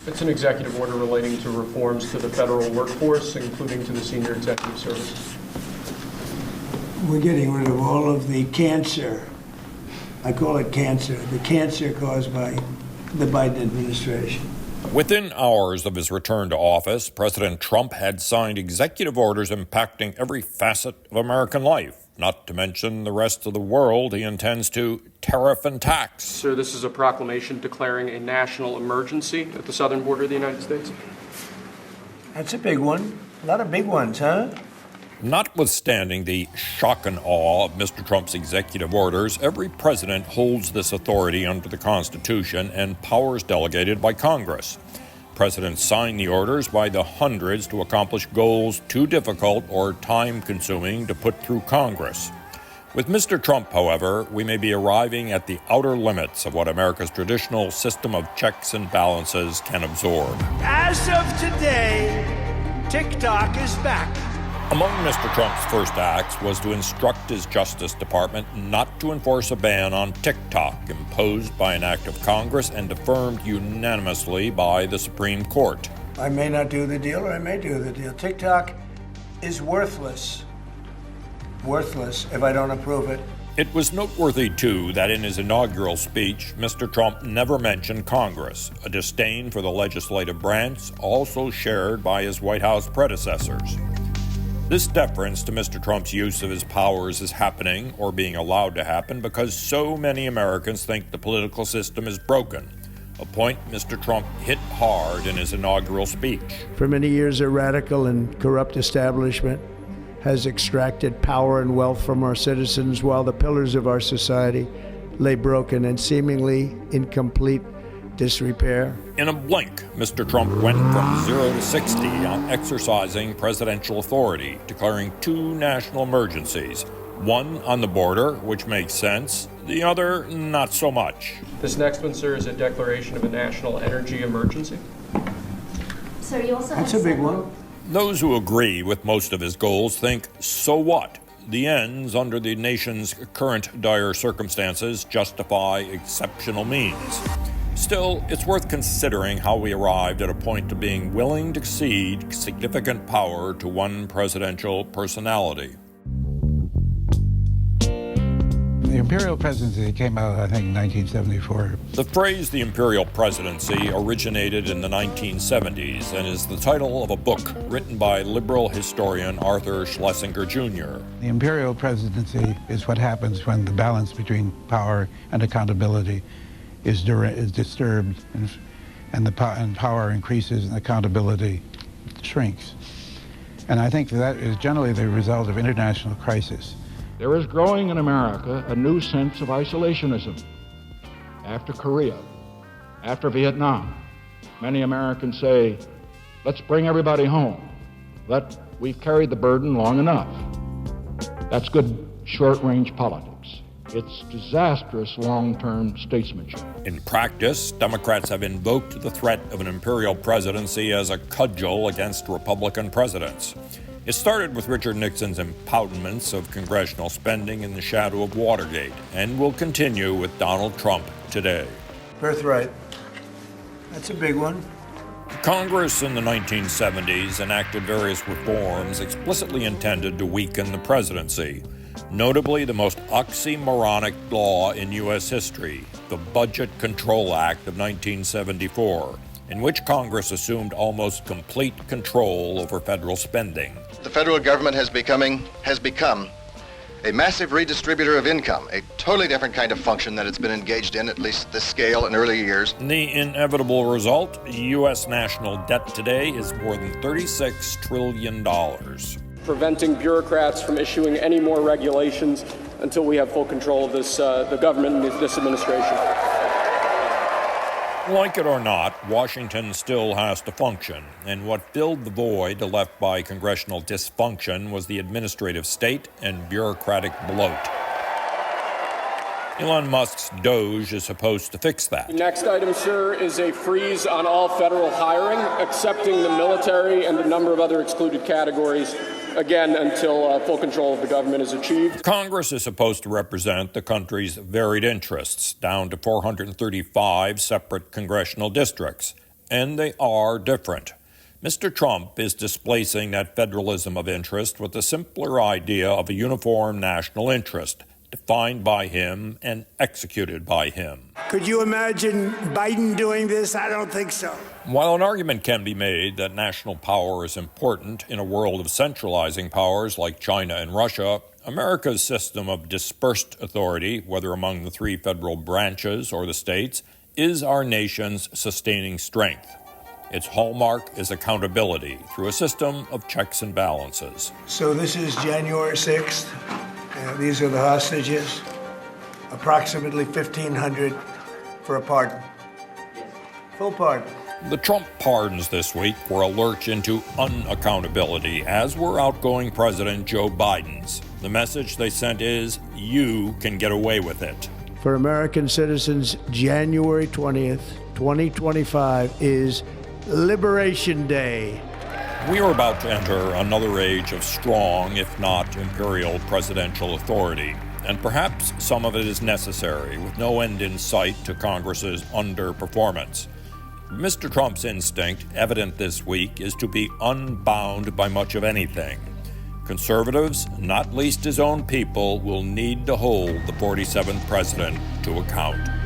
It's an executive order relating to reforms to the federal workforce, including to the senior executive service. We're getting rid of all of the cancer. I call it cancer, the cancer caused by the Biden administration. Within hours of his return to office, President Trump had signed executive orders impacting every facet of American life, not to mention the rest of the world he intends to tariff and tax. Sir, this is a proclamation declaring a national emergency at the southern border of the United States. That's a big one. A lot of big ones, huh? Notwithstanding the shock and awe of Mr. Trump's executive orders, every president holds this authority under the Constitution and powers delegated by Congress. Presidents sign the orders by the hundreds to accomplish goals too difficult or time-consuming to put through Congress. With Mr. Trump, however, we may be arriving at the outer limits of what America's traditional system of checks and balances can absorb. As of today, TikTok is back. Among Mr. Trump's first acts was to instruct his Justice Department not to enforce a ban on TikTok imposed by an act of Congress and affirmed unanimously by the Supreme Court. I may not do the deal, or I may do the deal. TikTok is worthless. Worthless if I don't approve it. It was noteworthy, too, that in his inaugural speech, Mr. Trump never mentioned Congress, a disdain for the legislative branch also shared by his White House predecessors. This deference to Mr. Trump's use of his powers is happening, or being allowed to happen, because so many Americans think the political system is broken, a point Mr. Trump hit hard in his inaugural speech. For many years, a radical and corrupt establishment has extracted power and wealth from our citizens while the pillars of our society lay broken and seemingly in complete disrepair. In a blink, Mr. Trump went from 0 to 60 on exercising presidential authority, declaring 2 national emergencies. One on the border, which makes sense, the other not so much. This next one, sir, is a declaration of a national energy emergency. So you also That's a big one. Those who agree with most of his goals think, so what? The ends under the nation's current dire circumstances justify exceptional means. Still, it's worth considering how we arrived at a point of being willing to cede significant power to one presidential personality. The Imperial Presidency came out, I think, in 1974. The phrase the Imperial Presidency originated in the 1970s and is the title of a book written by liberal historian Arthur Schlesinger Jr. The Imperial Presidency is what happens when the balance between power and accountability is disturbed, and power increases and accountability shrinks. And I think that is generally the result of international crisis. There is growing in America a new sense of isolationism. After Korea, after Vietnam, many Americans say, let's bring everybody home. We've carried the burden long enough. That's good short-range politics. It's disastrous long-term statesmanship. In practice, Democrats have invoked the threat of an imperial presidency as a cudgel against Republican presidents. It started with Richard Nixon's impoundments of congressional spending in the shadow of Watergate, and will continue with Donald Trump today. Birthright. That's a big one. Congress in the 1970s enacted various reforms explicitly intended to weaken the presidency. Notably, the most oxymoronic law in U.S. history, the Budget Control Act of 1974, in which Congress assumed almost complete control over federal spending. The federal government has become a massive redistributor of income, a totally different kind of function that it's been engaged in, at least this scale in early years. The inevitable result, U.S. national debt today is more than $36 trillion. Preventing bureaucrats from issuing any more regulations until we have full control of this, the government and this administration. Like it or not, Washington still has to function, and what filled the void left by congressional dysfunction was the administrative state and bureaucratic bloat. Elon Musk's DOGE is supposed to fix that. The next item, sir, is a freeze on all federal hiring, excepting the military and a number of other excluded categories, again, until full control of the government is achieved. Congress is supposed to represent the country's varied interests, down to 435 separate congressional districts. and they are different. Mr. Trump is displacing that federalism of interest with the simpler idea of a uniform national interest, defined by him and executed by him. Could you imagine Biden doing this? I don't think so. While an argument can be made that national power is important in a world of centralizing powers like China and Russia, America's system of dispersed authority, whether among the three federal branches or the states, is our nation's sustaining strength. Its hallmark is accountability through a system of checks and balances. So this is January 6th. These are the hostages. Approximately 1,500 for a pardon. Full pardon. The Trump pardons this week were a lurch into unaccountability, as were outgoing President Joe Biden's. The message they sent is, you can get away with it. For American citizens, January 20th, 2025 is Liberation Day. We are about to enter another age of strong, if not imperial, presidential authority. And perhaps some of it is necessary, with no end in sight to Congress's underperformance. Mr. Trump's instinct, evident this week, is to be unbound by much of anything. Conservatives, not least his own people, will need to hold the 47th president to account.